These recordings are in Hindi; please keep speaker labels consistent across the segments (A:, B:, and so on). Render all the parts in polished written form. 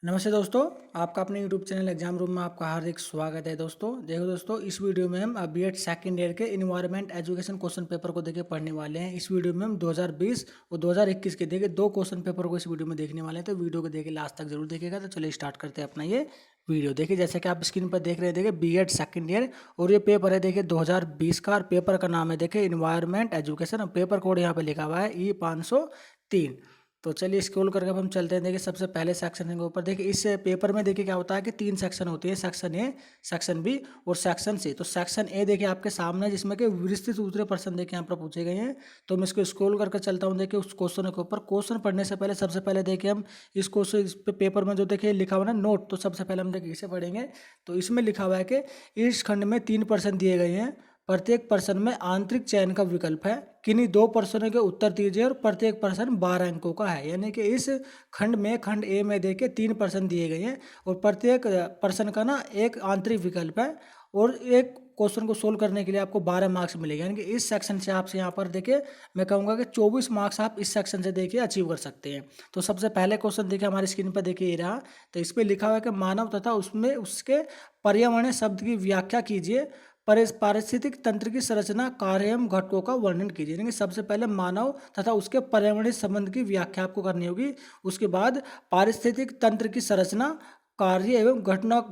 A: नमस्ते दोस्तों, आपका अपने YouTube चैनल एग्जाम रूम में आपका हार्दिक स्वागत है। देखो दोस्तों, इस वीडियो में हम बीएड सेकेंड ईयर के इन्वायरमेंट एजुकेशन क्वेश्चन पेपर को देखिए पढ़ने वाले हैं। इस वीडियो में हम 2020 और 2021 के देखिए दो क्वेश्चन पेपर को इस वीडियो में देखने वाले हैं, तो वीडियो को देखिए लास्ट तक जरूर देखिएगा। तो चलिए स्टार्ट करते हैं अपना ये वीडियो। देखिए जैसे कि आप स्क्रीन पर देख रहे हैं, देखिए बीएड सेकेंड ईयर और ये पेपर है देखिए 2020 का, और पेपर का नाम है देखिए इन्वायरमेंट एजुकेशन, और पेपर कोड यहाँ पे लिखा हुआ है E503। तो चलिए स्क्रॉल करके अब हम चलते हैं। देखिए सबसे पहले सेक्शन के ऊपर देखिए, इस पेपर में देखिए क्या होता है कि 3 सेक्शन होती है, सेक्शन ए, सेक्शन बी और सेक्शन सी। तो सेक्शन ए देखिए आपके सामने, जिसमें कि विस्तृत सूत्र प्रश्न देखिए यहाँ पर पूछे गए हैं। तो मैं इसको स्क्रॉल करके चलता हूँ देखिए उस क्वेश्चन के ऊपर। क्वेश्चन पढ़ने से पहले सबसे पहले देखिए हम इस क्वेश्चन, इस पेपर में जो देखिए लिखा हुआ ना नोट, तो सबसे पहले हम देखिए इसे पढ़ेंगे। तो इसमें लिखा हुआ है कि इस खंड में 3 प्रश्न दिए गए हैं, प्रत्येक प्रश्न में आंतरिक चयन का विकल्प है, किन्हीं 2 प्रश्नों के उत्तर दीजिए और प्रत्येक प्रश्न 12 अंकों का है। यानी कि इस खंड में, खंड ए में देखिए 3 प्रश्न दिए गए हैं और प्रत्येक प्रश्न का ना एक आंतरिक विकल्प है, और एक क्वेश्चन को सोल्व करने के लिए आपको 12 मार्क्स मिलेंगे। यानी कि इस सेक्शन से आपसे यहाँ पर देखिए मैं कहूँगा कि 24 मार्क्स आप इस सेक्शन से देखिए अचीव कर सकते हैं। तो सबसे पहले क्वेश्चन देखिए हमारी स्क्रीन पर देखिए ये रहा। तो इस पर लिखा हुआ है कि मानव तथा उसमें उसके पर्यावरणीय शब्द की व्याख्या कीजिए, पारिस्थितिक तंत्र की संरचना, कार्य एवं घटकों का वर्णन कीजिए। यानी कि सबसे पहले मानव तथा उसके पर्यावरणीय संबंध की व्याख्या आपको करनी होगी। उसके बाद पारिस्थितिक तंत्र की संरचना, कार्य एवं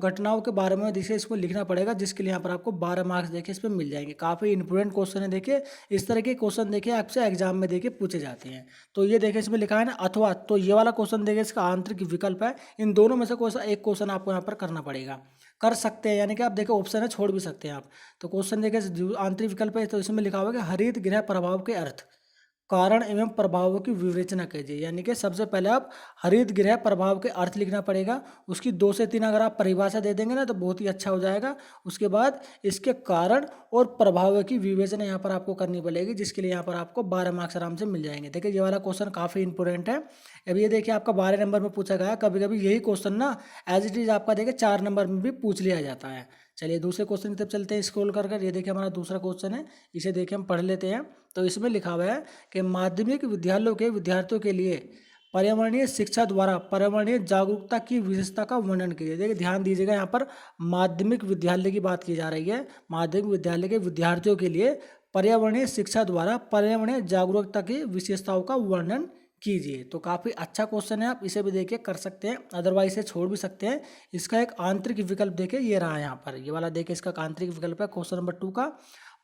A: घटनाओं के बारे में देखिए इसको लिखना पड़ेगा, जिसके लिए यहाँ पर आपको 12 मार्क्स देखिए इस पर मिल जाएंगे। काफ़ी इंपॉर्टेंट क्वेश्चन है देखिए, इस तरह के क्वेश्चन देखिए आपसे एग्जाम में देखिए पूछे जाते हैं। तो ये देखिए इसमें लिखा है ना अथवा, तो ये वाला क्वेश्चन देखिए इसका आंतरिक विकल्प है। इन दोनों में से कोई सा एक क्वेश्चन आपको यहाँ पर करना पड़ेगा, कर सकते हैं। यानी कि आप देखो ऑप्शन है, छोड़ भी सकते हैं आप। तो क्वेश्चन देखिए जो आंतरिक विकल्प है, तो इसमें लिखा हुआ है कि हरित गृह प्रभाव के अर्थ, कारण एवं प्रभावों की विवेचना कीजिए। यानी कि सबसे पहले आप हरित गृह प्रभाव के अर्थ लिखना पड़ेगा, उसकी 2 से 3 अगर आप परिभाषा दे देंगे ना तो बहुत ही अच्छा हो जाएगा। उसके बाद इसके कारण और प्रभावों की विवेचना यहाँ पर आपको करनी पड़ेगी, जिसके लिए यहाँ पर आपको 12 मार्क्स आराम से मिल जाएंगे। देखिए ये वाला क्वेश्चन काफ़ी इंपॉर्टेंट है। अब ये देखिए आपका 12 नंबर में पूछा गया, कभी कभी यही क्वेश्चन ना एज इट इज आपका देखिए 4 नंबर में भी पूछ लिया जाता है। चलिए दूसरे क्वेश्चन की तरफ चलते हैं स्क्रॉल कर कर। ये देखिए हमारा दूसरा क्वेश्चन है, इसे देखिए हम पढ़ लेते हैं। तो इसमें लिखा हुआ है कि माध्यमिक विद्यालयों के विद्यार्थियों के लिए पर्यावरणीय शिक्षा द्वारा पर्यावरणीय जागरूकता की विशेषता का वर्णन कीजिए। देखिए ध्यान दीजिएगा, यहाँ पर माध्यमिक विद्यालय की बात की जा रही है। माध्यमिक विद्यालय के विद्यार्थियों के लिए पर्यावरणीय शिक्षा द्वारा पर्यावरणीय जागरूकता की विशेषताओं का वर्णन कीजिए। तो काफ़ी अच्छा क्वेश्चन है, आप इसे भी देखिए कर सकते हैं, अदरवाइज इसे छोड़ भी सकते हैं। इसका एक आंतरिक विकल्प देखिए ये रहा यहाँ पर, ये वाला देखिए इसका आंतरिक विकल्प है क्वेश्चन नंबर 2 का।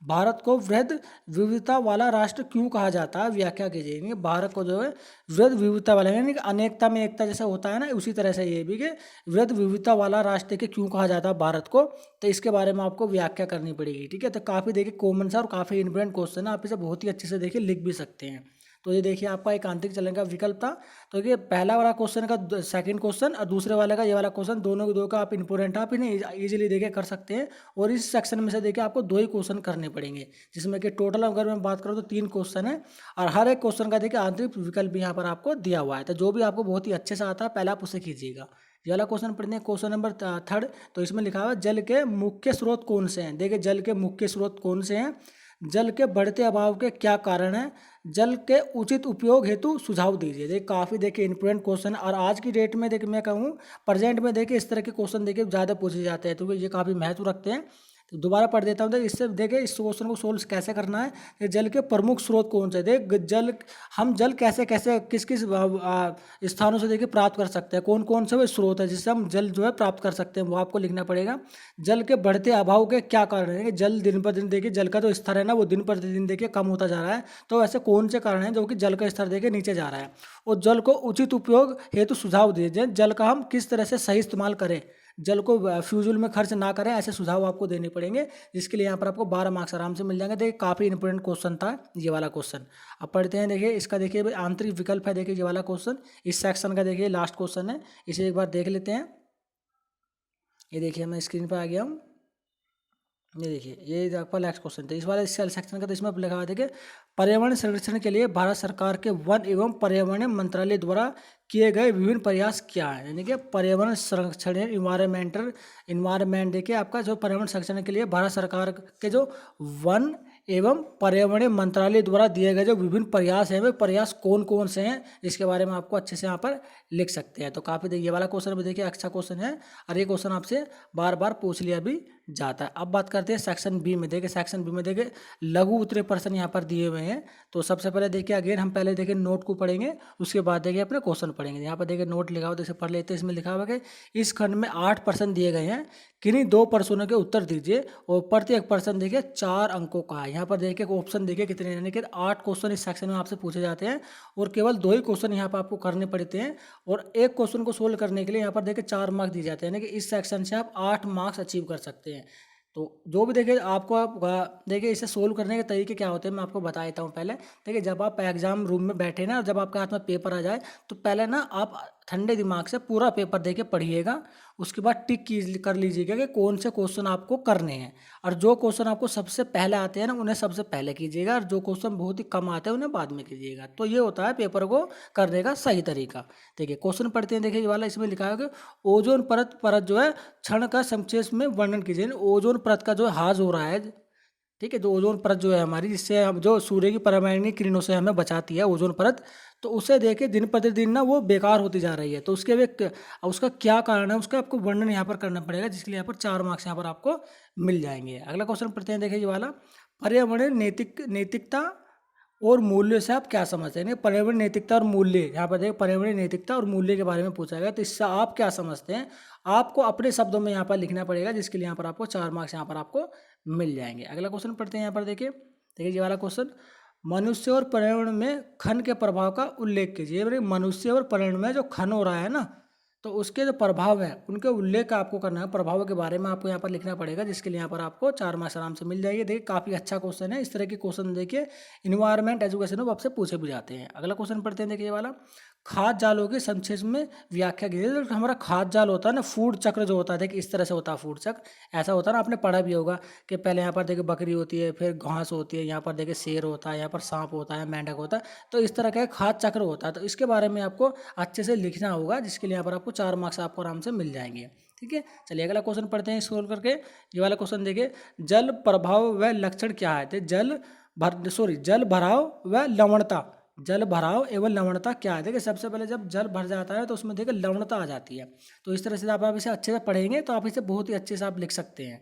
A: भारत को वृहद विविधता वाला राष्ट्र क्यों कहा जाता है, व्याख्या कीजिए। यानी कि भारत को जो है वृहद विविधता वाला, यानी कि अनेकता में एकता जैसा होता है ना, उसी तरह से ये भी कि वृहद विविधता वाला राष्ट्र के क्यों कहा जाता है भारत को, तो इसके बारे में आपको व्याख्या करनी पड़ेगी। ठीक है, तो काफ़ी देखिए कॉमन सा और काफ़ी इंपॉर्टेंट क्वेश्चन है, आप इसे बहुत ही अच्छे से देखिए लिख भी सकते हैं। तो ये देखिए आपका एक आंतरिक चलन का विकल्प था। तो ये पहला वाला क्वेश्चन का सेकंड क्वेश्चन और दूसरे वाले का ये वाला क्वेश्चन, दोनों के दो का आप इंपॉर्टेंट आप इन्हें इजीली देखिए कर सकते हैं। और इस सेक्शन में से देखिए आपको 2 ही क्वेश्चन करने पड़ेंगे, जिसमें कि टोटल अगर मैं बात करूँ तो 3 क्वेश्चन है, और हर एक क्वेश्चन का देखिए आंतरिक विकल्प भी यहाँ पर आपको दिया हुआ है। तो जो भी आपको बहुत ही अच्छे से आता है पहले आप उसे कीजिएगा। ये वाला क्वेश्चन पढ़ते हैं, क्वेश्चन नंबर 3। तो इसमें लिखा हुआ है जल के मुख्य स्रोत कौन से हैं। देखिए जल के मुख्य स्रोत कौन से हैं, जल के बढ़ते अभाव के क्या कारण हैं, जल के उचित उपयोग हेतु सुझाव दीजिए। देखिए काफ़ी देखिए इंपॉर्टेंट क्वेश्चन, और आज की डेट में देखिए मैं कहूँ प्रेजेंट में देखिए इस तरह के क्वेश्चन देखिए ज़्यादा पूछे जाते हैं, तो ये काफ़ी महत्व रखते हैं। तो दोबारा पढ़ देता हूँ। देखिए इससे देखिए इस क्वेश्चन को सोल्व कैसे करना है, कि जल के प्रमुख स्रोत कौन से, देख जल, हम जल कैसे कैसे किस किस स्थानों से देखिए प्राप्त कर सकते हैं, कौन कौन से वो स्रोत है जिससे हम जल जो है प्राप्त कर सकते हैं, वो आपको लिखना पड़ेगा। जल के बढ़ते अभाव के क्या कारण है, कि जल दिन पर दिन देखिए जल का जो स्तर है ना वो दिन पर दिन देखिए कम होता जा रहा है, तो ऐसे कौन से कारण हैं जो कि जल का स्तर देखिए नीचे जा रहा है। और जल को उचित उपयोग हेतु सुझाव दीजिए, जल का हम किस तरह से सही इस्तेमाल करें, जल को फ्यूजल में खर्च ना करें, ऐसे सुझाव आपको देने पड़ेंगे, जिसके लिए यहाँ पर आपको 12 मार्क्स आराम से मिल जाएंगे। देखिए काफ़ी इंपॉर्टेंट क्वेश्चन था ये वाला क्वेश्चन। अब पढ़ते हैं, देखिए इसका देखिए आंतरिक विकल्प है, देखिए ये वाला क्वेश्चन इस सेक्शन का देखिए लास्ट क्वेश्चन है, इसे एक बार देख लेते हैं। ये देखिए मैं स्क्रीन पर आ गया हूँ। ये देखिए ये आपका नेक्स्ट क्वेश्चन था इस वाले सेक्शन का। तो इसमें लिखा हुआ है देखिए पर्यावरण संरक्षण के लिए भारत सरकार के वन एवं पर्यावरण मंत्रालय द्वारा किए गए विभिन्न प्रयास क्या है। यानी कि पर्यावरण संरक्षण इन्वायरमेंट देखिए आपका जो पर्यावरण संरक्षण के लिए भारत सरकार के जो वन एवं पर्यावरण मंत्रालय द्वारा दिए गए जो विभिन्न प्रयास हैं वे प्रयास कौन कौन से हैं, इसके बारे में आपको अच्छे से यहाँ पर लिख सकते हैं। तो काफ़ी देखिए ये वाला क्वेश्चन भी देखिए अच्छा क्वेश्चन है और ये क्वेश्चन आपसे बार बार पूछ लिया भी जाता है। अब बात करते हैं सेक्शन बी में। देखिए सेक्शन बी में देखिए लघु उत्तरीय प्रश्न यहाँ पर दिए हुए हैं। तो सबसे पहले देखिए अगेन हम पहले देखिए नोट को पढ़ेंगे, उसके बाद देखिए अपने क्वेश्चन पढ़ेंगे। यहाँ पर देखिए नोट लिखा हुआ जैसे पढ़ लेते हैं। इसमें लिखा हुआ है कि इस खंड में 8 प्रश्न दिए गए हैं, किन्हीं 2 प्रश्नों के उत्तर दीजिए और प्रत्येक प्रश्न देखिए 4 अंकों का है। यहाँ पर देखिए ऑप्शन देखिए कितने, यानी कि 8 क्वेश्चन इस सेक्शन में आपसे पूछे जाते हैं और केवल 2 ही क्वेश्चन यहाँ पर आपको करने पड़ते हैं और एक क्वेश्चन को सोल्व करने के लिए यहाँ पर देखिए 4 मार्क्स दिए जाते हैं, यानी कि इस सेक्शन से आप 8 मार्क्स अचीव कर सकते हैं। तो जो भी देखिए आपको आप देखिए इसे सोल्व करने के तरीके क्या होते हैं मैं आपको बता देता हूँ। पहले देखिए जब आप एग्जाम रूम में बैठे ना और जब आपके हाथ में पेपर आ जाए तो पहले ना आप ठंडे दिमाग से पूरा पेपर देके पढ़िएगा, उसके बाद टिक कर लीजिएगा कि कौन से क्वेश्चन आपको करने हैं और जो क्वेश्चन आपको सबसे पहले आते हैं ना उन्हें सबसे पहले कीजिएगा और जो क्वेश्चन बहुत ही कम आते हैं उन्हें बाद में कीजिएगा। तो ये होता है पेपर को करने का सही तरीका। देखिए क्वेश्चन पढ़ते हैं। देखिए ये वाला इसमें लिखा है कि ओजोन परत जो है क्षण का संक्षेप में वर्णन कीजिए। ओजोन परत का जो हाज हो रहा है, ठीक है, जो ओजोन परत जो है हमारी, जिससे हम जो सूर्य की पराबैंगनी किरणों से हमें बचाती है ओजोन परत, तो उसे देखे दिन प्रतिदिन ना वो बेकार होती जा रही है। तो उसके उसका क्या कारण है उसका आपको वर्णन यहाँ पर करना पड़ेगा, जिसके लिए यहाँ पर 4 मार्क्स यहाँ पर आपको मिल जाएंगे। अगला क्वेश्चन पढ़ते हैं। देखिए ये वाला पर्यावरण नैतिकता और मूल्य से आप क्या समझते हैं। पर्यावरण नैतिकता और मूल्य, यहाँ पर देखिए पर्यावरण नैतिकता और मूल्य के बारे में पूछा गया, तो इससे आप क्या समझते हैं आपको अपने शब्दों में यहाँ पर लिखना पड़ेगा, जिसके लिए यहाँ पर आपको 4 मार्क्स यहाँ पर आपको मिल जाएंगे। अगला क्वेश्चन पढ़ते हैं। यहाँ पर देखिए ये वाला क्वेश्चन, मनुष्य और पर्यावरण में खन के प्रभाव का उल्लेख कीजिए। मनुष्य और पर्यावरण में जो खन हो रहा है ना, तो उसके जो प्रभाव है उनके उल्लेख आपको करना है, प्रभाव के बारे में आपको यहाँ पर लिखना पड़ेगा, जिसके लिए यहाँ पर आपको 4 मार्क्स आराम से मिल जाएंगे। देखिए काफ़ी अच्छा क्वेश्चन है। इस तरह के क्वेश्चन देखिए इन्वायरमेंट एजुकेशन में आपसे पूछे भी जाते हैं। अगला क्वेश्चन पढ़ते हैं। देखिए ये वाला खाद्य जालों की संक्षेप में व्याख्या कीजिए। जो हमारा खाद्य जाल होता है ना, फूड चक्र जो होता है, देखिए इस तरह से होता है फूड चक्र। ऐसा होता है ना, आपने पढ़ा भी होगा कि पहले यहाँ पर देखिए बकरी होती है, फिर घास होती है, यहाँ पर देखिए शेर होता है, यहाँ पर सांप होता है, मेंढक होता है। तो इस तरह का एक खाद्य चक्र होता है। तो इसके बारे में आपको अच्छे से लिखना होगा, जिसके लिए यहाँ पर आपको 4 मार्क्स आपको आराम से मिल जाएंगे। ठीक है, चलिए अगला क्वेश्चन पढ़ते हैं स्क्रॉल करके। ये वाला क्वेश्चन देखिए, जल प्रभाव व लक्षण क्या है। जल भराव व लवणता, जल भराव एवं लवणता क्या है। देखिए सबसे पहले जब जल भर जाता है तो उसमें देखिए लवणता आ जाती है। तो इस तरह से आप इसे अच्छे से पढ़ेंगे तो आप इसे बहुत ही अच्छे से आप लिख सकते हैं।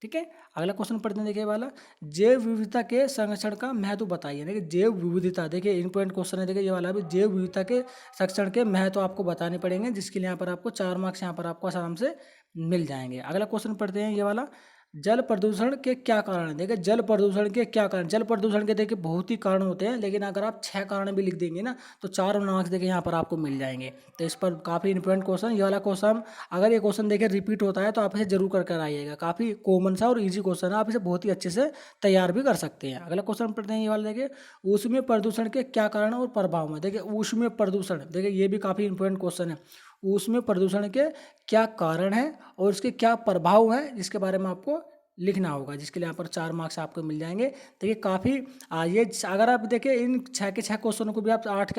A: ठीक है, अगला क्वेश्चन पढ़ते हैं। देखिए वाला जैव विविधता के संरक्षण का महत्व बताइए। देखिए जैव विविधता, देखिए इंपॉर्टेंट क्वेश्चन है। देखिए ये वाला भी जैव विविधता के संरक्षण के महत्व आपको बताने पड़ेंगे, जिसके लिए यहाँ पर आपको 4 मार्क्स यहाँ पर आपको आराम से मिल जाएंगे। अगला क्वेश्चन पढ़ते हैं। ये वाला जल प्रदूषण के क्या कारण है। देखिए जल प्रदूषण के क्या कारण, जल प्रदूषण के देखिए बहुत ही कारण होते हैं, लेकिन अगर आप 6 कारण भी लिख देंगे ना तो 4 मार्क्स देखिए यहाँ पर आपको मिल जाएंगे। तो इस पर काफ़ी इंपॉर्टेंट क्वेश्चन, ये वाला क्वेश्चन अगर ये क्वेश्चन देखिए रिपीट होता है तो आप इसे जरूर कर आइएगा। काफ़ी कॉमन सा और ईजी क्वेश्चन है, आप इसे बहुत ही अच्छे से तैयार भी कर सकते हैं। अगला क्वेश्चन पढ़ते हैं। ये वाला देखिए ऊष्मीय प्रदूषण के क्या कारण और प्रभाव है। देखिए ऊष्मीय प्रदूषण, देखिए ये भी काफ़ी इंपॉर्टेंट क्वेश्चन है। ऊष्मीय प्रदूषण के क्या कारण है और उसके क्या प्रभाव है, जिसके बारे में आपको लिखना होगा, जिसके लिए यहाँ पर 4 मार्क्स आपको मिल जाएंगे। देखिए काफ़ी ये अगर आप देखिए इन 6 के 6 क्वेश्चनों को भी आप 8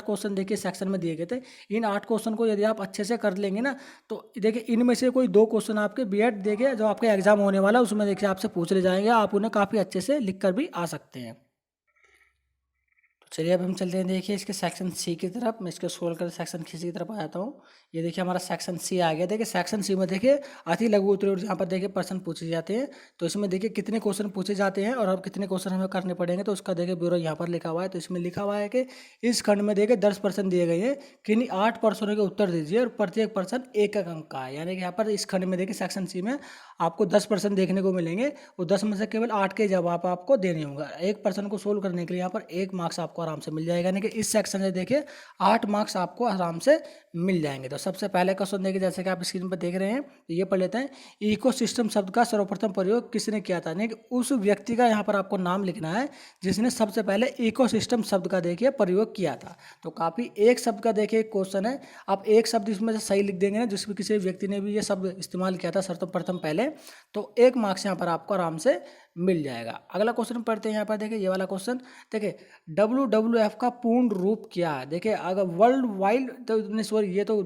A: क्वेश्चन देखिए सेक्शन में दिए गए थे। इन 8 क्वेश्चन को यदि आप अच्छे से कर लेंगे ना तो देखिए इनमें से कोई 2 क्वेश्चन आपके बीएड देखिए जो आपका एग्जाम होने वाला है उसमें देखिए आपसे पूछ ले जाएंगे, आप उन्हें काफ़ी अच्छे से लिख कर भी आ सकते हैं। चलिए अब हम चलते हैं देखिए इसके सेक्शन सी की तरफ। मैं इसके स्क्रॉल कर सेक्शन सी की तरफ आ जाता हूँ। ये देखिए हमारा सेक्शन सी आ गया। देखिए सेक्शन सी में देखिए अति लघु उत्तरीय यहाँ पर देखिए प्रश्न पूछे जाते हैं। तो इसमें देखिए कितने क्वेश्चन पूछे जाते हैं और अब कितने क्वेश्चन हमें करने पड़ेंगे, तो उसका देखिए ब्यूरो यहाँ पर लिखा हुआ है। तो इसमें लिखा हुआ है कि इस खंड में देखिए 10 प्रश्न दिए गए हैं, किन्हीं 8 प्रश्नों के उत्तर दीजिए और प्रत्येक प्रश्न 1 अंक का है। यानी कि यहाँ पर इस खंड में देखिए सेक्शन सी में आपको 10 प्रश्न देखने को मिलेंगे और 10 में से केवल 8 के जवाब आपको देने होंगे। एक प्रश्न को सोल्व करने के लिए यहाँ पर 1 मार्क्स आपको आराम से मिल जाएगा, यानी कि इस सेक्शन से देखिए 8 मार्क्स आपको आराम से मिल जाएंगे। तो सबसे पहले क्वेश्चन देखिए जैसे कि आप स्क्रीन पर देख रहे हैं, तो ये पढ़ लेते हैं। इकोसिस्टम शब्द का सर्वप्रथम प्रयोग किसने किया था। यानी कि उस व्यक्ति का यहाँ पर आपको नाम लिखना है जिसने सबसे पहले इकोसिस्टम शब्द का देखिए प्रयोग किया था। तो काफ़ी एक शब्द का देखिए क्वेश्चन है, आप एक शब्द इसमें से सही लिख देंगे ना जिसमें किसी व्यक्ति ने भी ये शब्द इस्तेमाल किया था सर्वप्रथम पहले, तो 1 मार्क्स यहाँ पर आपको आराम से मिल जाएगा। अगला क्वेश्चन पढ़ते हैं यहाँ पर, देखिए ये वाला क्वेश्चन, देखिए WWF का पूर्ण रूप क्या है। देखिए अगर वर्ल्ड वाइड तो सॉरी ये तो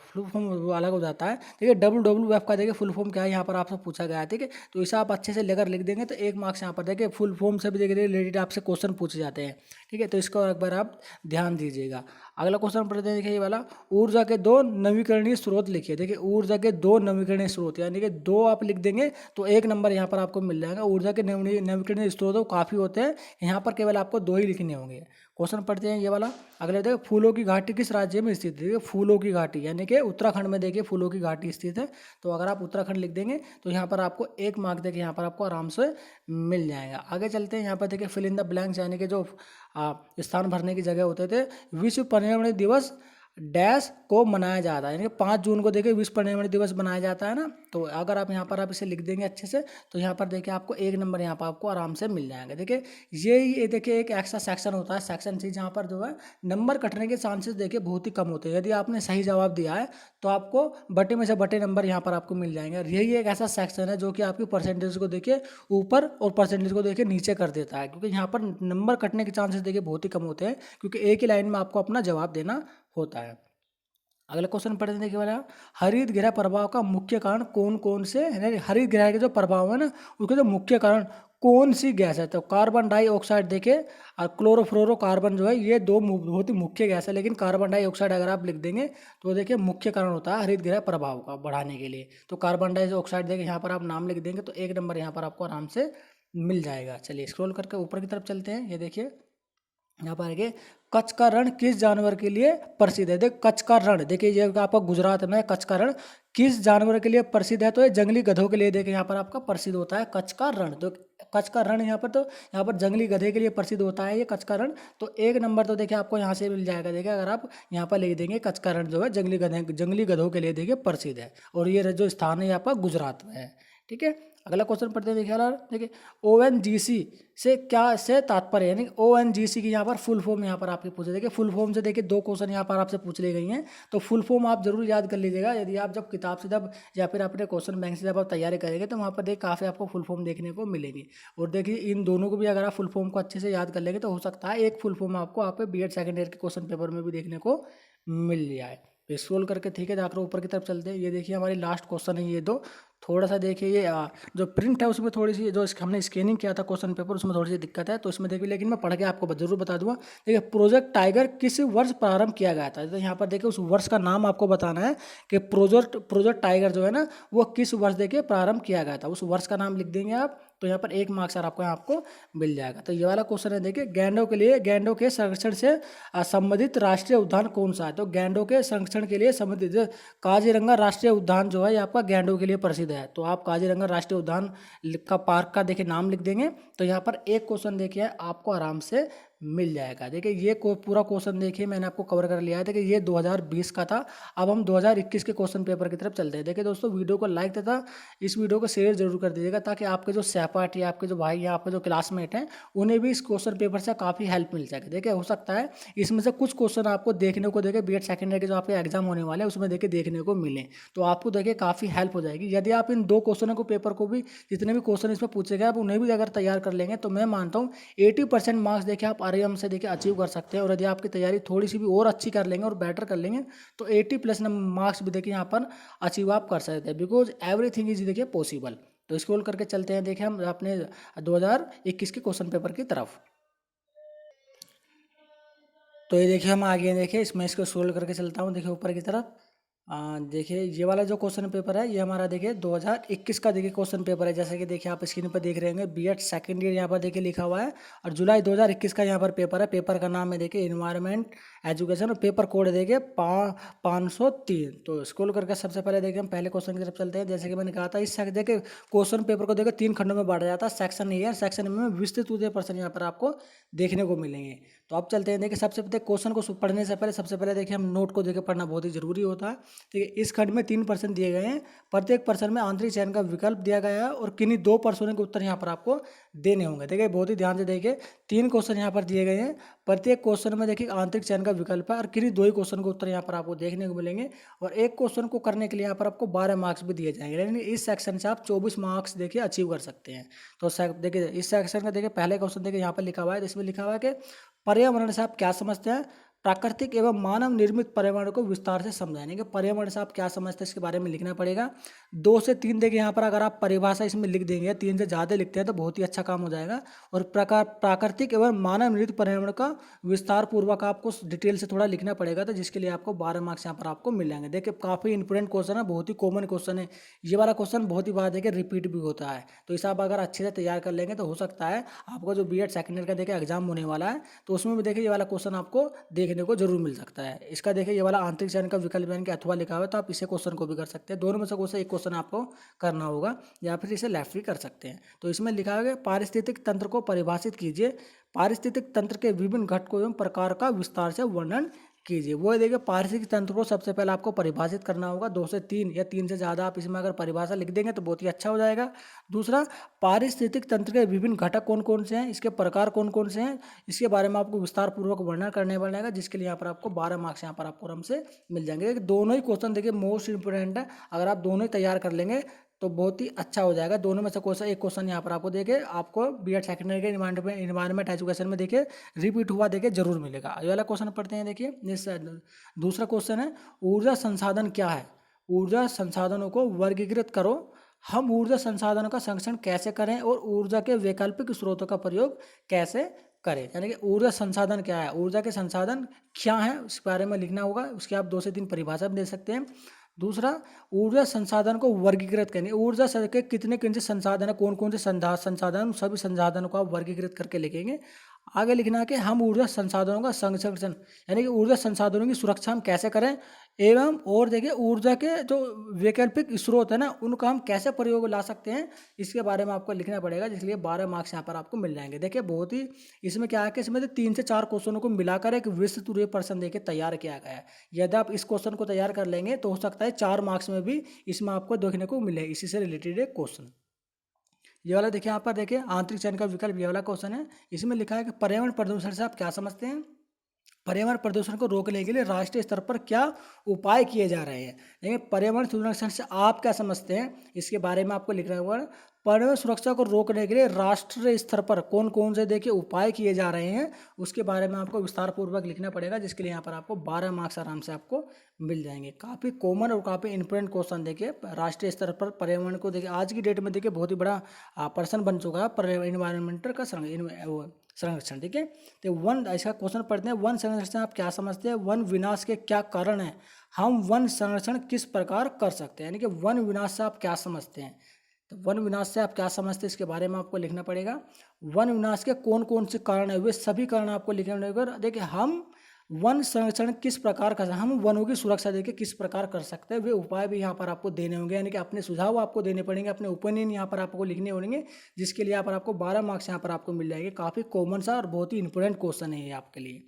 A: फुल फॉर्म अलग हो जाता है। देखिए WWF का देखिए फुल फॉर्म क्या है यहाँ पर आपसे पूछा गया है, ठीक है। तो इसे आप अच्छे से लेकर लिख देंगे तो 1 मार्क्स यहाँ पर, देखिए फुल फॉर्म से भी देखिए रिलेटेड आपसे क्वेश्चन पूछे जाते हैं, ठीक है। तो इसको एक बार आप ध्यान दीजिएगा। अगला क्वेश्चन पढ़ते हैं, देखिए ये वाला, ऊर्जा के 2 नवीकरणीय स्रोत लिखिए। देखिए ऊर्जा के 2 नवीकरणीय स्रोत, यानी कि 2 आप लिख देंगे तो 1 नंबर यहाँ पर आपको मिल जाएगा। ऊर्जा के नवीकरणीय स्रोत काफ़ी होते हैं, यहाँ पर केवल आपको 2 ही लिखने होंगे। क्वेश्चन पढ़ते हैं ये वाला। अगले देखिए फूलों की घाटी किस राज्य में स्थित है। देखिए फूलों की घाटी यानी कि उत्तराखंड में देखिए फूलों की घाटी स्थित है। तो अगर आप उत्तराखंड लिख देंगे तो यहाँ पर आपको 1 मार्क देखिए यहाँ पर आपको आराम से मिल जाएगा। आगे चलते हैं, यहाँ पर देखिए फिल इन द ब्लैंक्स, यानी कि जो स्थान भरने की जगह होते थे। विश्व पर्यावरण दिवस डैश को मनाया जाता है, यानी कि 5 जून को देखिए विश्व पर्यावरण दिवस मनाया जाता है ना। तो अगर आप यहाँ पर आप इसे लिख देंगे अच्छे से तो यहाँ पर देखिए आपको 1 नंबर यहाँ पर आपको आराम से मिल जाएंगे। देखिए ये देखिए एक एक्स्ट्रा सेक्शन होता है, सेक्शन सी, जहाँ पर जो है नंबर कटने के चांसेस देखिए बहुत ही कम होते हैं। यदि आपने सही जवाब दिया है तो आपको बटे में से बटे नंबर यहाँ पर आपको मिल जाएंगे। और यही एक ऐसा सेक्शन है जो कि आपकी परसेंटेज को देखिए ऊपर और परसेंटेज को देखिए नीचे कर देता है, क्योंकि यहाँ पर नंबर कटने के चांसेस देखिए बहुत ही कम होते हैं, क्योंकि एक ही लाइन में आपको अपना जवाब देना होता है। अगला क्वेश्चन पढ़ते हैं, देखिए वाला, हरित गृह प्रभाव का मुख्य कारण कौन कौन से, हरित गृह के जो प्रभाव है ना उसके जो मुख्य कारण कौन सी गैस है। तो कार्बन डाइऑक्साइड देखिए और क्लोरोफ्लोरोकार्बन जो है ये 2 बहुत ही मुख्य गैस है। लेकिन कार्बन डाइऑक्साइड अगर आप लिख देंगे तो देखिए मुख्य कारण होता है हरित गृह प्रभाव का बढ़ाने के लिए। तो कार्बन डाइऑक्साइड देखिए यहाँ पर आप नाम लिख देंगे तो 1 नंबर यहाँ पर आपको आराम से मिल जाएगा। चलिए स्क्रॉल करके ऊपर की तरफ चलते हैं। ये देखिए यहाँ पर आगे, कच्छ का रण किस जानवर के लिए प्रसिद्ध है। देख कच्छ का रण, देखिए ये आपका गुजरात में कच्छ का रण किस जानवर के लिए प्रसिद्ध है। तो ये जंगली गधों के लिए देखिए यहाँ पर आपका प्रसिद्ध होता है कच्छ का रण। तो कच्छ का रण यहाँ पर, तो यहाँ पर जंगली गधे के लिए प्रसिद्ध होता है ये कच्छ का रण। तो 1 नंबर तो देखिए आपको यहाँ से मिल जाएगा। देखिए अगर आप यहाँ पर लिख देंगे कच्छ का रण जो है जंगली गधों के लिए देखिए प्रसिद्ध है, और ये जो स्थान है यहाँ पर गुजरात में है, ठीक है। अगला क्वेश्चन पढ़ते हैं, देखिए ONGC से क्या से तात्पर्य, यानी ONGC की यहाँ पर फुल फॉर्म यहाँ पर आपके पूछे। देखिए फुल फॉर्म से देखिए 2 क्वेश्चन यहाँ पर आपसे पूछ ली गई हैं, तो फुल फॉर्म आप जरूर याद कर लीजिएगा। यदि आप जब किताब से जब या फिर अपने क्वेश्चन बैंक से जब आप तैयारी करेंगे तो वहाँ पर देखिए काफ़ी आपको फुल फॉर्म देखने को मिलेगी। और देखिए इन दोनों को भी अगर आप फुल फॉर्म को अच्छे से याद कर लेंगे तो हो सकता है एक फुल फॉर्म आपको आप B.Ed सेकेंड ईयर के क्वेश्चन पेपर में भी देखने को मिल जाए। तो स्क्रॉल करके ठीक है जाकर ऊपर की तरफ चलते हैं। ये देखिए हमारी लास्ट क्वेश्चन है ये 2। थोड़ा सा देखिए ये जो प्रिंट है उसमें थोड़ी सी जो हमने स्कैनिंग किया था क्वेश्चन पेपर उसमें थोड़ी सी दिक्कत है, तो इसमें देखिए, लेकिन मैं पढ़ के आपको जरूर बता दूंगा। देखिए प्रोजेक्ट टाइगर किस वर्ष प्रारंभ किया गया था। तो यहाँ पर देखिए उस वर्ष का नाम आपको बताना है कि प्रोजेक्ट टाइगर जो है ना वो किस वर्ष देखिए प्रारंभ किया गया था, उस वर्ष का नाम लिख देंगे आप तो यहाँ पर 1 मार्क्स आपको मिल जाएगा। तो ये वाला क्वेश्चन है, देखिए गैंडों के संरक्षण से संबंधित राष्ट्रीय उद्यान कौन सा है। तो गैंडों के संरक्षण के लिए संबंधित काजीरंगा राष्ट्रीय उद्यान जो है ये आपका गैंडों के लिए प्रसिद्ध है। तो आप काजीरंगा राष्ट्रीय उद्यान का पार्क का देखिए नाम लिख देंगे तो यहाँ पर 1 क्वेश्चन देखिए आपको आराम से मिल जाएगा। देखिए ये पूरा क्वेश्चन देखिए मैंने आपको कवर कर लिया है। देखिए ये 2020 का था। अब हम 2021 के क्वेश्चन पेपर की तरफ चलते हैं। देखिए दोस्तों वीडियो को लाइक तथा इस वीडियो को शेयर जरूर कर दीजिएगा ताकि आपके जो सहपाठी, आपके जो भाई या आपके जो क्लासमेट हैं उन्हें भी इस क्वेश्चन पेपर से काफ़ी हेल्प मिल सके। देखिए हो सकता है इसमें से कुछ क्वेश्चन आपको देखने को देखिए B.Ed सेकेंड ईयर के जो आपके एग्जाम होने वाले हैं उसमें देखिए देखने को मिले, तो आपको देखिए काफ़ी हेल्प हो जाएगी। यदि आप इन 2 क्वेश्चनों को पेपर को भी जितने भी क्वेश्चन इसमें पूछे गए आप उन्हें भी अगर तैयार कर लेंगे तो मैं मानता हूँ 80% मार्क्स देखिए आप आराम से देखिए अचीव कर सकते हैं। और यदि आपकी तैयारी थोड़ी सी भी और अच्छी कर लेंगे और बेटर कर लेंगे तो 80+ मार्क्स भी देखिए यहाँ पर अचीव आप कर सकते हैं, बिकॉज एवरीथिंग इज देखिए पॉसिबल। तो स्क्रॉल करके चलते हैं देखिए हम अपने 2021 के क्वेश्चन पेपर की तरफ। तो ये देखिए हम आगे देखिए इसमें इसको स्क्रॉल करके चलता हूँ देखिए ऊपर की तरफ। देखिए ये वाला जो क्वेश्चन पेपर है ये हमारा देखिए 2021 का देखिए क्वेश्चन पेपर है। जैसे कि देखिए आप स्क्रीन पर देख रहे होंगे B.Ed सेकेंड ईयर यहाँ पर देखिए लिखा हुआ है और जुलाई 2021 का यहाँ पर पेपर है। पेपर का नाम है देखिए इन्वायरमेंट एजुकेशन और पेपर कोड देखिए 503। तो स्क्रॉल करके सबसे पहले देखिए हम पहले क्वेश्चन की तरफ चलते हैं। जैसे कि मैंने कहा था इस देखिए क्वेश्चन पेपर को देखिए 3 खंडों में बांटा जाता है, सेक्शन ए और सेक्शन में विस्तृत प्रश्न यहाँ पर आपको देखने को मिलेंगे। तो अब चलते हैं देखिए सबसे पहले क्वेश्चन को पढ़ने से पहले सबसे पहले देखिए हम नोट को देखिए पढ़ना बहुत ही जरूरी होता है। ठीक है, इस खंड में 3 प्रश्न दिए गए हैं, प्रत्येक प्रश्न में आंतरिक चयन का विकल्प दिया गया है और किन्हीं 2 प्रश्नों के उत्तर यहाँ पर आपको देने होंगे। देखिए बहुत ही ध्यान से देखिए 3 क्वेश्चन यहाँ पर दिए गए हैं, प्रत्येक क्वेश्चन में देखिए आंतरिक चयन का का विकल्प है और किन्हीं 2 ही क्वेश्चन के उत्तर यहाँ पर आपको देखने को मिलेंगे और एक क्वेश्चन को करने के लिए यहाँ पर आपको 12 मार्क्स भी दिए जाएंगे, यानी इस सेक्शन से आप 24 मार्क्स देखिए अचीव कर सकते हैं। तो देखिए इस सेक्शन का देखिए पहले क्वेश्चन देखिए यहाँ पर लिखा हुआ है, इसमें लिखा हुआ है कि पर्यावरण से आप क्या समझते हैं, प्राकृतिक एवं मानव निर्मित पर्यावरण को विस्तार से समझाएंगे कि पर्यावरण से आप क्या समझते हैं इसके बारे में लिखना पड़ेगा। 2 से 3 देखिए यहाँ पर अगर आप परिभाषा इसमें लिख देंगे, 3 से ज़्यादा लिखते हैं तो बहुत ही अच्छा काम हो जाएगा। और प्राकृतिक एवं मानव निर्मित पर्यावरण का विस्तार पूर्वक आपको डिटेल से थोड़ा लिखना पड़ेगा, तो जिसके लिए आपको 12 मार्क्स यहाँ पर आपको मिल जाएंगे। देखिए काफ़ी इंपॉर्टेंट क्वेश्चन है, बहुत ही कॉमन क्वेश्चन है ये वाला क्वेश्चन, बहुत ही बार देखिए रिपीट भी होता है। तो इसे आप अगर अच्छे से तैयार कर लेंगे तो हो सकता है आपको जो B.Ed सेकेंड ईयर का देखिए एग्जाम होने वाला है तो उसमें भी देखिए ये वाला क्वेश्चन आपको देखने को जरूर मिल सकता है। इसका देखिए ये वाला आंतरिक चयन का विकल्प यानी कि अथवा लिखा हुआ है, तो आप इसे क्वेश्चन को भी कर सकते हैं। दोनों में से कोई सा एक क्वेश्चन आपको करना होगा या फिर इसे लेफ्ट भी कर सकते हैं। तो इसमें लिखा है पारिस्थितिक तंत्र को परिभाषित कीजिए, पारिस्थितिक तंत्र के विभिन्न घटकों एवं प्रकार का विस्तार से वर्णन कीजिए। वो देखिए पारिस्थितिक तंत्र को सबसे पहले आपको परिभाषित करना होगा, 2 से 3 या 3 से ज़्यादा आप इसमें अगर परिभाषा लिख देंगे तो बहुत ही अच्छा हो जाएगा। दूसरा, पारिस्थितिक तंत्र के विभिन्न घटक कौन कौन से हैं, इसके प्रकार कौन कौन से हैं, इसके बारे में आपको विस्तार पूर्वक वर्णन करने पड़ेगा, जिसके लिए यहाँ पर आपको 12 मार्क्स यहाँ पर आपको आराम से मिल जाएंगे। दोनों ही क्वेश्चन देखिए मोस्ट इंपोर्टेंट है, अगर आप दोनों ही तैयार कर लेंगे तो बहुत ही अच्छा हो जाएगा। दोनों में से कोई सा एक क्वेश्चन यहाँ पर आपको देखे आपको B.Ed सेकेंड ईयर के इन्वायरमेंट एजुकेशन में देखिए रिपीट हुआ देखिए जरूर मिलेगा। ये वाला क्वेश्चन पढ़ते हैं। देखिए दूसरा क्वेश्चन है, ऊर्जा संसाधन क्या है, ऊर्जा संसाधनों को वर्गीकृत करो, हम ऊर्जा संसाधनों का संरक्षण कैसे करें और ऊर्जा के वैकल्पिक स्रोतों का प्रयोग कैसे करें। यानी कि ऊर्जा संसाधन क्या है, ऊर्जा के संसाधन क्या है इस बारे में लिखना होगा, उसकी आप 2 से 3 परिभाषा भी दे सकते हैं। दूसरा, ऊर्जा संसाधन को वर्गीकृत करनी, ऊर्जा के कितने किन से संसाधन है, कौन कौन से संसाधन, सभी संसाधनों को आप वर्गीकृत करके लिखेंगे। आगे लिखना है कि हम ऊर्जा संसाधनों का संरक्षण यानी कि ऊर्जा संसाधनों की सुरक्षा हम कैसे करें एवं और देखिए ऊर्जा के जो वैकल्पिक स्रोत है ना उनका हम कैसे प्रयोग ला सकते हैं, इसके बारे में आपको लिखना पड़ेगा, जिसलिए 12 मार्क्स यहाँ पर आपको मिल जाएंगे। देखिए बहुत ही इसमें क्या है कि इसमें 3 से 4 क्वेश्चनों को मिलाकर एक विस्तृत प्रश्न देखिए तैयार किया गया है। यदि आप इस क्वेश्चन को तैयार कर लेंगे तो हो सकता है 4 मार्क्स में भी इसमें आपको देखने को मिले इसी से रिलेटेड एक क्वेश्चन। ये वाला देखिए यहाँ पर देखिए आंतरिक चयन का विकल्प ये वाला क्वेश्चन है। इसमें लिखा है कि पर्यावरण प्रदूषण से आप क्या समझते हैं, पर्यावरण प्रदूषण को रोकने के लिए राष्ट्रीय स्तर पर क्या उपाय किए जा रहे हैं। देखिए पर्यावरण संरक्षण से आप क्या समझते हैं इसके बारे में आपको लिखना होगा। पर्यावरण सुरक्षा को रोकने के लिए राष्ट्रीय स्तर पर कौन कौन से देखिए उपाय किए जा रहे हैं उसके बारे में आपको विस्तार पूर्वक लिखना पड़ेगा, जिसके लिए यहाँ पर आपको 12 मार्क्स आराम से आपको मिल जाएंगे। काफ़ी कॉमन और काफ़ी इंपॉर्टेंट क्वेश्चन देखिए राष्ट्रीय स्तर पर पर्यावरण को देखिए आज की डेट में देखिए बहुत ही बड़ा प्रश्न बन चुका है पर्यावरण इन्वायरमेंटल का संरक्षण। ठीक है, तो वन ऐसा क्वेश्चन पढ़ते हैं, वन संरक्षण आप क्या समझते हैं, वन विनाश के क्या कारण हैं, हम वन संरक्षण किस प्रकार कर सकते हैं। यानी कि वन विनाश से आप क्या समझते हैं, तो वन विनाश से आप क्या समझते हैं इसके बारे में आपको लिखना पड़ेगा। वन विनाश के कौन कौन से कारण है वे सभी कारण आपको लिखना पड़ेगा। देखिए हम वन संरक्षण किस प्रकार कर, हम वनों की सुरक्षा देखिए किस प्रकार कर सकते हैं, वे उपाय भी यहाँ पर आपको देने होंगे, यानी कि अपने सुझाव आपको देने पड़ेंगे, अपने ओपिनियन यहाँ पर आपको लिखने होंगे, जिसके लिए यहाँ पर आपको 12 मार्क्स यहाँ पर आपको मिल जाएंगे। काफ़ी कॉमन सा और बहुत ही इंपॉर्टेंट क्वेश्चन है ये आपके लिए।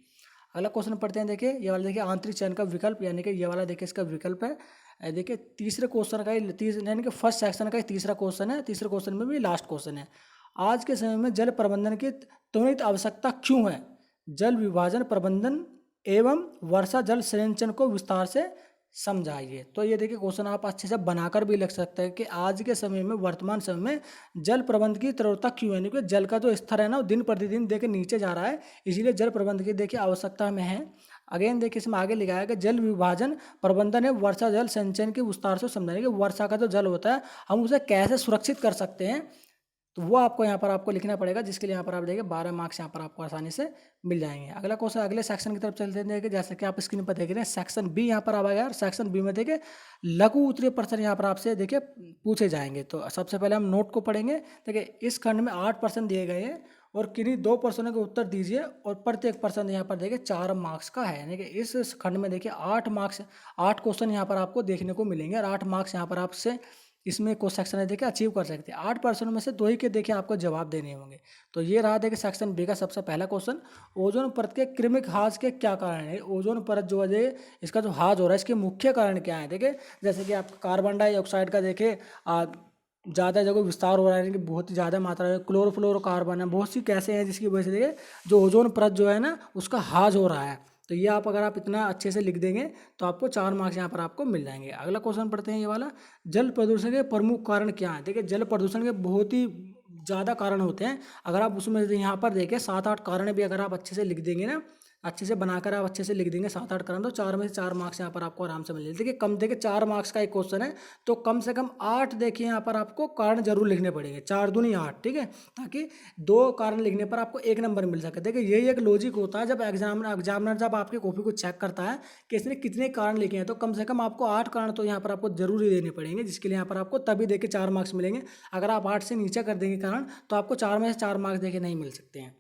A: अगला क्वेश्चन पढ़ते हैं। देखिए ये वाला देखिए आंतरिक चयन का विकल्प, यानी कि ये वाला देखिए इसका विकल्प है। देखिए तीसरे क्वेश्चन का यानी कि फर्स्ट सेक्शन का तीसरा क्वेश्चन है, तीसरे क्वेश्चन में भी लास्ट क्वेश्चन है। आज के समय में जल प्रबंधन की त्वरित आवश्यकता क्यों है, जल विभाजन प्रबंधन एवं वर्षा जल संचयन को विस्तार से समझाइए। तो ये देखिए क्वेश्चन आप अच्छे से बनाकर भी लिख सकते हैं कि आज के समय में वर्तमान समय में जल प्रबंध की जरूरत क्यों है, क्योंकि जल का जो स्तर है ना दिन प्रतिदिन देखिए नीचे जा रहा है, इसीलिए जल प्रबंध की देखिए आवश्यकता हमें है। अगेन देखिए इसमें आगे लिखा है कि जल विभाजन प्रबंधन है वर्षा जल संचयन के विस्तार से समझाइए कि वर्षा का जो जल होता है हम उसे कैसे सुरक्षित कर सकते हैं, तो वो आपको यहाँ पर आपको लिखना पड़ेगा, जिसके लिए यहाँ पर आप देखिए 12 मार्क्स यहाँ पर आपको आसानी से मिल जाएंगे। अगला क्वेश्चन अगले सेक्शन की तरफ चलते हैं। जैसे कि आप स्क्रीन पर देख रहे हैं सेक्शन बी यहाँ पर आ गया, और सेक्शन बी में देखिए लघु उत्तरीय प्रश्न यहाँ पर आपसे देखिए पूछे जाएंगे। तो सबसे पहले हम नोट को पढ़ेंगे। देखिए इस खंड में 8 प्रश्न दिए गए हैं और किन्हीं 2 प्रश्नों के उत्तर दीजिए और प्रत्येक प्रश्न यहाँ पर देखिए 4 मार्क्स का है, यानी कि इस खंड में देखिए 8 क्वेश्चन यहाँ पर आपको देखने को मिलेंगे और 8 मार्क्स यहाँ पर आपसे इसमें कुछ सेक्शन है देखिए अचीव कर सकते हैं। 8 प्रश्नों में से 2 ही के देखिए आपको जवाब देने होंगे। तो ये रहा देखिए सेक्शन बी का सबसे पहला क्वेश्चन, ओजोन परत के क्रमिक हाज के क्या कारण है। ओजोन परत जो है इसका जो हाज हो रहा है इसके मुख्य कारण क्या है। देखिए जैसे कि आप कार्बन डाइऑक्साइड का देखिए ज़्यादा जगह विस्तार हो रहा है, कि बहुत ही ज़्यादा मात्रा में क्लोरोफ्लोरोकार्बन है, बहुत सी कैसे हैं जिसकी वजह से देखिए जो ओजोन परत जो है ना उसका हाज हो रहा है। तो ये आप अगर आप इतना अच्छे से लिख देंगे तो आपको 4 मार्क्स यहाँ पर आपको मिल जाएंगे। अगला क्वेश्चन पढ़ते हैं ये वाला, जल प्रदूषण के प्रमुख कारण क्या है। देखिए जल प्रदूषण के बहुत ही ज़्यादा कारण होते हैं। अगर आप उसमें यहाँ पर देखें 7-8 कारण भी अगर आप अच्छे से लिख देंगे ना, अच्छे से बनाकर आप अच्छे से लिख देंगे 7-8 कारण, तो 4 में से 4 मार्क्स यहाँ पर आपको आराम से मिल जाएंगे। देखिए कम देखिए 4 मार्क्स का एक क्वेश्चन है तो कम से कम 8 देखिए यहाँ पर आपको कारण जरूर लिखने पड़ेंगे, 4 दूनी 8, ठीक है, ताकि 2 कारण लिखने पर आपको 1 नंबर मिल सके। देखिए यही एक लॉजिक होता है जब एग्जामिनर जब आपकी कॉपी को चेक करता है कि इसने कितने कारण लिखे हैं, तो कम से कम आपको 8 कारण तो यहाँ पर आपको जरूरी देने पड़ेंगे, जिसके लिए यहाँ पर आपको तभी देखिए 4 मार्क्स मिलेंगे। अगर आप 8 से नीचे कर देंगे कारण तो आपको 4 में से 4 मार्क्स देखिए नहीं मिल सकते हैं।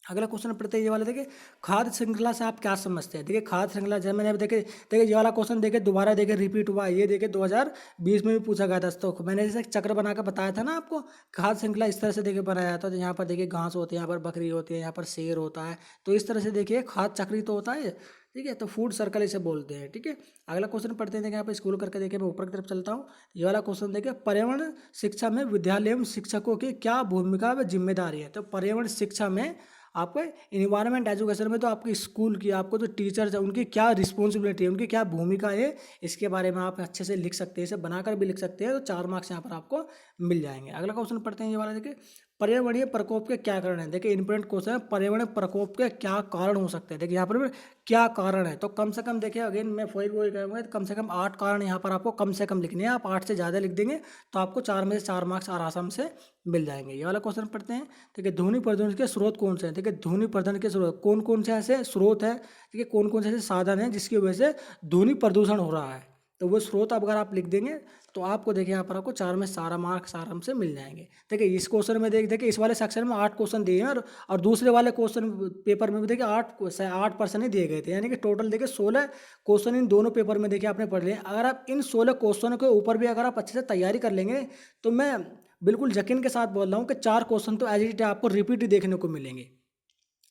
A: अगला क्वेश्चन पढ़ते हैं ये वाला, देखिए खाद्य श्रृंखला से आप क्या समझते हैं। देखिए खाद्य श्रृंखला जैसे मैंने देखिए ये वाला क्वेश्चन देखिए दोबारा देखिए रिपीट हुआ, ये देखिए 2020 में भी पूछा गया था। तो मैंने जैसे चक्र बनाकर बताया था ना आपको, खाद्य श्रृंखला इस तरह से देखिए बनाया जाता है। तो यहाँ पर देखिए घास होती है, यहाँ पर बकरी होती है, यहाँ पर शेर होता है, तो इस तरह से देखिए खाद्य चक्र ही तो होता है, ठीक है, तो फूड सर्कल इसे बोलते हैं, ठीक है। अगला क्वेश्चन पढ़ते हैं, देखिए यहाँ पर स्कूल करके देखिए मैं ऊपर की तरफ चलता हूँ। ये वाला क्वेश्चन देखिए पर्यावरण शिक्षा में विद्यालय एवं शिक्षकों की क्या भूमिका व जिम्मेदारी है। तो पर्यावरण शिक्षा में आपको इन्वायरमेंट एजुकेशन में तो आपके स्कूल की आपको जो टीचर्स है उनकी क्या रिस्पॉन्सिबिलिटी है, उनकी क्या भूमिका है, इसके बारे में आप अच्छे से लिख सकते हैं, इसे बनाकर भी लिख सकते हैं, तो 4 मार्क्स यहाँ पर आपको मिल जाएंगे। अगला क्वेश्चन पढ़ते हैं ये वाला, देखिए पर्यावरणीय प्रकोप के क्या कारण है। देखिए इंपॉर्टेंट क्वेश्चन है, पर्यावरणीय प्रकोप के क्या कारण हो सकते हैं। देखिए यहाँ पर भी क्या कारण है, तो कम से कम देखिए अगेन मैं फिर वही कहूँगा, कम से कम 8 कारण यहाँ पर आपको कम से कम लिखने हैं। आप 8 से ज़्यादा लिख देंगे तो आपको 4 में से 4 मार्क्स आराम से मिल जाएंगे। ये वाला क्वेश्चन पढ़ते हैं, देखिए ध्वनि प्रदूषण के स्रोत कौन से हैं। देखिए ध्वनि प्रदूषण के स्रोत कौन कौन से ऐसे स्रोत है, देखिए कौन कौन से ऐसे साधन हैं जिसकी वजह से ध्वनि प्रदूषण हो रहा है, तो वो स्रोत अगर आप लिख देंगे तो आपको देखिए यहाँ पर आपको 4 में सारा मार्क्स आराम से मिल जाएंगे। देखिए इस क्वेश्चन में देखिए इस वाले सेक्शन में 8 क्वेश्चन दिए हैं और दूसरे वाले क्वेश्चन पेपर में भी देखिए 8% ही दिए गए थे, यानी कि टोटल देखिए 16 क्वेश्चन इन दोनों पेपर में देखिए आपने पढ़ लिए। अगर आप इन 16 क्वेश्चनों के ऊपर भी अगर आप अच्छे से तैयारी कर लेंगे तो मैं बिल्कुल यकीन के साथ बोल रहा हूँ कि 4 क्वेश्चन तो एज इट इज आपको रिपीट ही देखने को मिलेंगे।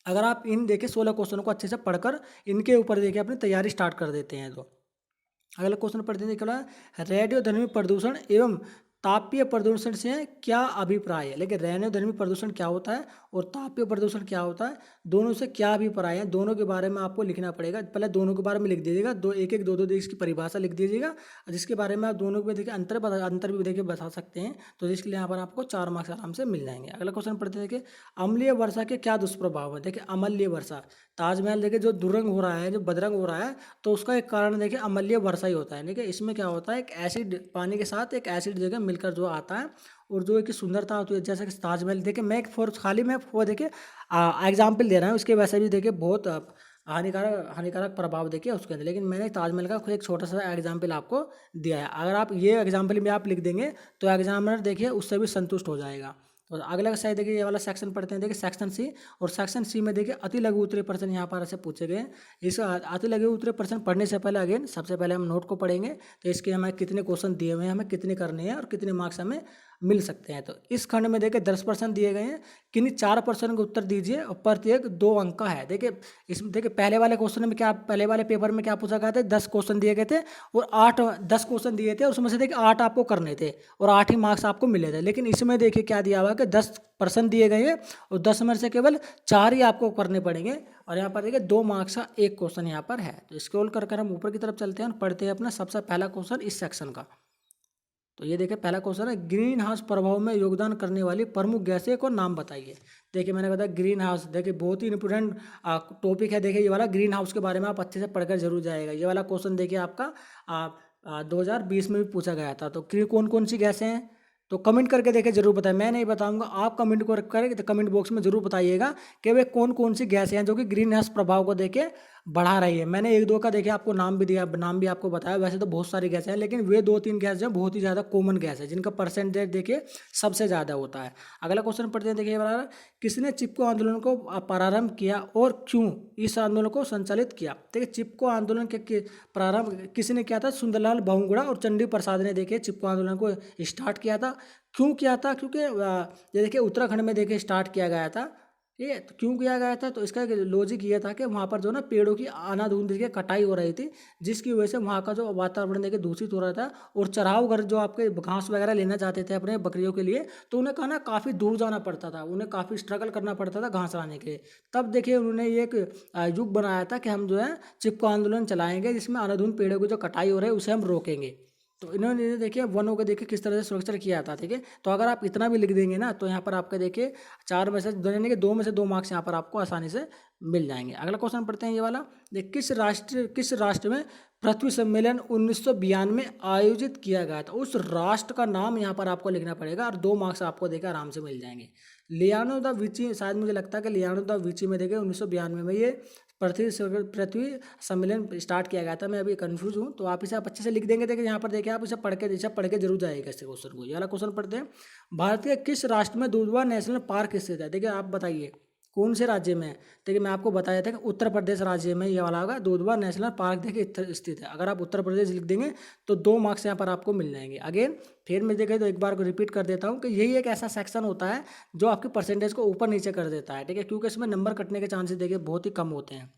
A: अगर आप इन देखिए 16 क्वेश्चनों को अच्छे से पढ़कर इनके ऊपर देखिए अपनी तैयारी स्टार्ट कर देते हैं। तो अगला क्वेश्चन पढ़ते हैं, देखिए रेडियोधर्मी प्रदूषण एवं तापीय प्रदूषण से क्या अभिप्राय है। लेकिन रेडियोधर्मी प्रदूषण क्या होता है और तापीय प्रदूषण क्या होता है, दोनों से क्या अभिप्राय है, दोनों के बारे में आपको लिखना पड़ेगा। पहले दोनों के बारे में लिख दीजिएगा, दो इसकी परिभाषा लिख दीजिएगा, जिसके बारे में आप दोनों में देखिए अंतर भी देखिए बता सकते हैं, तो जिसके लिए यहाँ पर आपको 4 मार्क्स आराम से मिल जाएंगे। अगला क्वेश्चन पढ़ते हैं, देखिए अम्लीय वर्षा के क्या दुष्प्रभाव है। देखिए अम्लीय वर्षा, ताजमहल देखिए जो दुरंग हो रहा है, जो बदरंग हो रहा है, तो उसका एक कारण देखिए अम्लीय वर्षा ही होता है। देखिए इसमें क्या होता है, एक एसिड पानी के साथ एक एसिड जगह मिलकर जो आता है और जो एक सुंदरता होती है, जैसे कि ताजमहल देखिए मैं वो देखिए एग्जाम्पल दे रहा हूँ, उसके वैसे भी देखिए बहुत हानिकारक प्रभाव देखिए उसके अंदर, लेकिन मैंने ताजमहल का एक छोटा सा एग्जाम्पल आपको दिया है। अगर आप ये एग्जाम्पल में आप लिख देंगे तो एग्जामिनर देखिए उससे भी संतुष्ट हो जाएगा। और अगला शायद देखिए ये वाला सेक्शन पढ़ते हैं, देखिए सेक्शन सी, और सेक्शन सी में देखिए अति लघु उत्तरीय प्रश्न यहाँ पर ऐसे पूछे गए। इस अति लघु उत्तरीय प्रश्न पढ़ने से पहले अगेन सबसे पहले हम नोट को पढ़ेंगे, तो इसके हमें कितने क्वेश्चन दिए हुए हैं, हमें कितने करने हैं और कितने मार्क्स हमें मिल सकते हैं। तो इस खंड में देखिए 10% दिए गए हैं, किन्हीं 4% का उत्तर दीजिए और प्रत्येक 2 अंक का है। देखिए इसमें देखिए पहले वाले क्वेश्चन में क्या, पहले वाले पेपर में क्या पूछा गया था, 10 क्वेश्चन दिए गए थे और 10 क्वेश्चन दिए थे, उसमें से देखिए 8 आपको करने थे और 8 ही मार्क्स आपको मिले थे। लेकिन इसमें देखिए क्या दिया हुआ है कि 10% दिए गए हैं और 10 में से केवल 4 ही आपको करने पड़ेंगे, और यहाँ पर देखिए 2 मार्क्स का एक क्वेश्चन यहाँ पर है। तो स्क्रॉल कर हम ऊपर की तरफ चलते हैं और पढ़ते हैं अपना सबसे पहला क्वेश्चन इस सेक्शन का। तो ये देखिए पहला क्वेश्चन है, ग्रीन हाउस प्रभाव में योगदान करने वाली प्रमुख गैसें को नाम बताइए। देखिए मैंने बताया ग्रीन हाउस, देखिए बहुत ही इंपॉर्टेंट टॉपिक है। देखिए ये वाला ग्रीन हाउस के बारे में आप अच्छे से पढ़कर जरूर जाएगा। ये वाला क्वेश्चन देखिए आपका 2020 में भी पूछा गया था। तो कौन कौन सी गैसें हैं, तो कमेंट करके देखिए जरूर बताएं, मैं नहीं बताऊंगा, आप कमेंट को करके कमेंट बॉक्स में जरूर बताइएगा कि वे कौन कौन सी गैसें हैं जो कि ग्रीन हाउस प्रभाव को देके बढ़ा रही है। मैंने 1-2 का देखिए आपको नाम भी दिया, नाम भी आपको बताया। वैसे तो बहुत सारी गैसें हैं, लेकिन वे 2-3 गैस जो बहुत ही ज़्यादा कॉमन गैस है, जिनका परसेंटेज देखिए सबसे ज़्यादा होता है। अगला क्वेश्चन पढ़ते हैं, देखिए बराबर, किसने चिपको आंदोलन को प्रारंभ किया और क्यों इस आंदोलन को संचालित किया। देखिए चिपको आंदोलन के प्रारंभ किसने किया था, सुंदरलाल बहुगुणा और चंडी प्रसाद ने देखिए चिपको आंदोलन को स्टार्ट किया था। क्यों किया था, क्योंकि ये देखिए उत्तराखंड में देखिए स्टार्ट किया गया था। ठीक है। तो क्यों किया गया था, तो इसका एक लॉजिक ये था कि वहाँ पर जो ना पेड़ों की अंधाधुंध देखिए कटाई हो रही थी, जिसकी वजह से वहाँ का जो वातावरण देखिए दूषित हो रहा था। और चराव घर जो आपके घास वगैरह लेना चाहते थे अपने बकरियों के लिए, तो उन्हें कहा ना काफ़ी दूर जाना पड़ता था, उन्हें काफ़ी स्ट्रगल करना पड़ता था घास लाने के लिए। तब देखिए उन्होंने ये एक युग बनाया था कि हम जो है चिपको आंदोलन चलाएंगे, जिसमें अंधाधुंध पेड़ों की जो कटाई हो रही है उसे हम रोकेंगे। तो इन्होंने देखिए वनों को देखिए किस तरह से सुरक्षित किया था, ठीक है। तो अगर आप इतना भी लिख देंगे ना, तो यहाँ पर आपके देखिए 4 में से यानी कि 2 में से 2 मार्क्स यहाँ पर आपको आसानी से मिल जाएंगे। अगला क्वेश्चन पढ़ते हैं ये वाला। देख, किस राष्ट्र में पृथ्वी सम्मेलन 1992 में आयोजित किया गया था, उस राष्ट्र का नाम यहाँ पर आपको लिखना पड़ेगा, और 2 मार्क्स आपको देखिए आराम से मिल जाएंगे। लियानो दा विंची, शायद मुझे लगता है कि लियानो दा विंची में देखिए 1992 में ये पृथ्वी सम्मेलन स्टार्ट किया गया था। मैं अभी कंफ्यूज हूँ, तो आप इसे आप अच्छे से लिख देंगे। देखिए यहाँ पर देखिए आप इसे पढ़ के जरूर जाएगा इस क्वेश्चन को। ये वाला क्वेश्चन पढ़ते हैं। भारत के किस राष्ट्र में दुधवा नेशनल पार्क स्थित है? देखिए आप बताइए कौन से राज्य में है। देखिए मैं आपको बताया था कि उत्तर प्रदेश राज्य में ये वाला होगा, दुधवा नेशनल पार्क देखिए स्थित है। अगर आप उत्तर प्रदेश लिख देंगे तो 2 मार्क्स यहाँ पर आपको मिल जाएंगे। अगेन फिर मैं देखें तो एक बार को रिपीट कर देता हूँ कि यही एक ऐसा सेक्शन होता है जो आपकी परसेंटेज को ऊपर नीचे कर देता है, ठीक है, क्योंकि इसमें नंबर कटने के चांसेस देखिए बहुत ही कम होते हैं।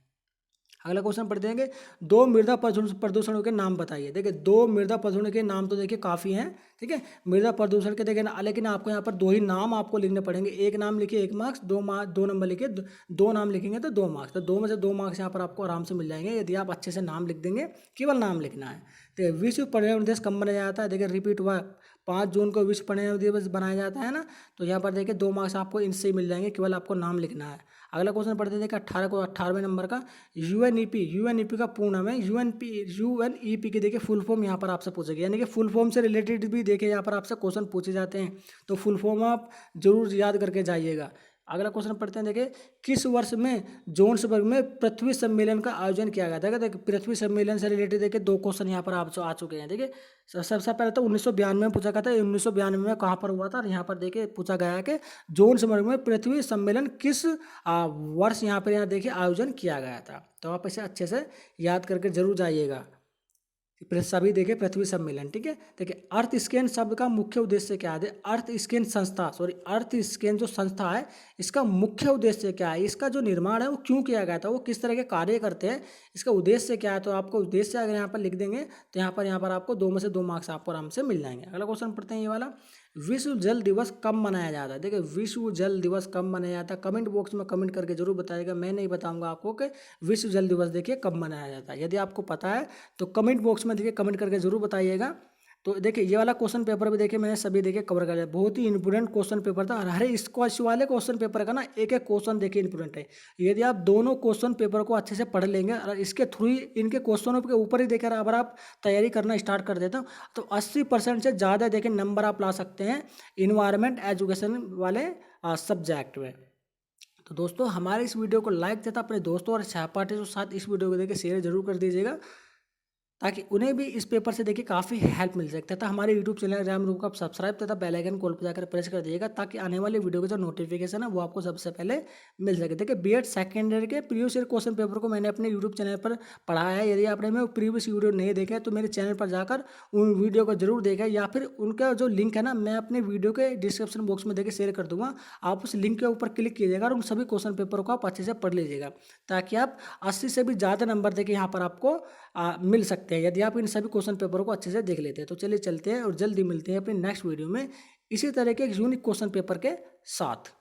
A: अगला क्वेश्चन पढ़ते हैं कि 2 मृदा प्रदूषणों के नाम बताइए। देखिए 2 मृदा प्रदूषण के नाम तो देखिए काफ़ी हैं, ठीक है। मृदा प्रदूषण के देखिए लेकिन आपको यहाँ पर 2 ही नाम आपको लिखने पड़ेंगे। एक नाम लिखिए 1 मार्क्स, 2 नंबर लिखिए 2 नाम लिखेंगे तो 2 मार्क्स। तो 2 में से 2 मार्क्स यहाँ पर आपको आराम से मिल जाएंगे यदि आप अच्छे से नाम लिख देंगे, केवल नाम लिखना है। तो विश्व पर्यावरण दिवस कब मनाया जाता है? देखिए रिपीट हुआ 5 जून को विश्व पर्यावरण दिवस बनाया जाता है ना। तो यहाँ पर देखिए 2 मार्क्स आपको इनसे ही मिल जाएंगे, केवल आपको नाम लिखना है। अगला क्वेश्चन पढ़ते हैं देखिए 18वें नंबर का। यूएनईपी का पूर्ण नाम है यूएनईपी की देखिए फुल फॉर्म यहाँ पर आपसे पूछेगी, यानी कि फुल फॉर्म से रिलेटेड भी देखिए यहाँ पर आपसे क्वेश्चन पूछे जाते हैं, तो फुल फॉर्म आप जरूर याद करके जाइएगा। अगला क्वेश्चन पढ़ते हैं देखिए किस वर्ष में जोहान्सबर्ग में पृथ्वी सम्मेलन का आयोजन किया गया था? देखिए पृथ्वी सम्मेलन से रिलेटेड देखिए 2 क्वेश्चन यहाँ पर आप आ चुके हैं। देखिए सबसे पहले तो 1992 में पूछा गया था, 1992 में कहाँ पर हुआ था, और यहाँ पर देखिए पूछा गया है कि जोहान्सबर्ग में पृथ्वी सम्मेलन किस वर्ष यहाँ पर देखिए आयोजन किया गया था। तो आप इसे अच्छे से याद करके जरूर जाइएगा। सभी देखिए पृथ्वी सम्मेलन, ठीक है। देखिए अर्थ स्कैन शब्द का मुख्य उद्देश्य क्या है? अर्थ स्कैन जो संस्था है, इसका मुख्य उद्देश्य क्या है, इसका जो निर्माण है वो क्यों किया गया था, वो किस तरह के कार्य करते हैं, इसका उद्देश्य क्या है? तो आपको उद्देश्य अगर यहाँ पर लिख देंगे तो यहाँ पर आपको 2 में से 2 मार्क्स आपको आराम से मिल जाएंगे। अगला क्वेश्चन पढ़ते हैं ये वाला। विश्व जल दिवस कब मनाया जाता है? देखिए विश्व जल दिवस कब मनाया जाता है, कमेंट बॉक्स में कमेंट करके जरूर बताइएगा। मैं नहीं बताऊंगा आपको कि विश्व जल दिवस देखिए कब मनाया जाता है। यदि आपको पता है तो कमेंट बॉक्स में देखिए कमेंट करके जरूर बताइएगा। तो देखिए ये वाला क्वेश्चन पेपर भी देखिए मैंने सभी देखिए कवर कर लिया, बहुत ही इंपोर्टेंट क्वेश्चन पेपर था। और हर इस वाले क्वेश्चन पेपर का ना एक क्वेश्चन देखिए इंपोर्टेंट है। यदि आप दोनों क्वेश्चन पेपर को अच्छे से पढ़ लेंगे और इसके थ्रू ही इनके क्वेश्चनों के ऊपर ही देखकर अगर आप तैयारी करना स्टार्ट कर देते हो तो 80% से ज़्यादा देखिए नंबर आप ला सकते हैं इन्वायरमेंट एजुकेशन वाले सब्जेक्ट में। तो दोस्तों हमारे इस वीडियो को लाइक तथा अपने दोस्तों और सहपाठियों के साथ इस वीडियो को देखिए शेयर जरूर कर दीजिएगा, ताकि उन्हें भी इस पेपर से देखिए काफ़ी हेल्प मिल सकता है। तथा हमारे यूट्यूब चैनल एग्जाम रूम को आप सब्सक्राइब तथा बेल आइकन कॉल पर जाकर प्रेस कर दीजिएगा, ताकि आने वाले वीडियो का जो नोटिफिकेशन है वो आपको सबसे पहले मिल सके। देखिए बीएड सेकेंड ईयर के प्रीवियस ईयर क्वेश्चन पेपर को मैंने अपने यूट्यूब चैनल पर पढ़ाया है। यदि आपने वो प्रीवियस वीडियो नहीं देखा तो मेरे चैनल पर जाकर उन वीडियो को जरूर देखा, या फिर उनका जो लिंक है ना मैं अपने वीडियो के डिस्क्रिप्शन बॉक्स में देखिए शेयर कर दूंगा। आप उस लिंक के ऊपर क्लिक कीजिएगा और उन सभी क्वेश्चन पेपर को आप अच्छे से पढ़ लीजिएगा, ताकि आप 80 से भी ज़्यादा नंबर देखिए यहाँ पर आपको मिल सकते हैं यदि आप इन सभी क्वेश्चन पेपरों को अच्छे से देख लेते हैं। तो चलिए चलते हैं और जल्दी मिलते हैं अपने नेक्स्ट वीडियो में इसी तरह के एक यूनिक क्वेश्चन पेपर के साथ।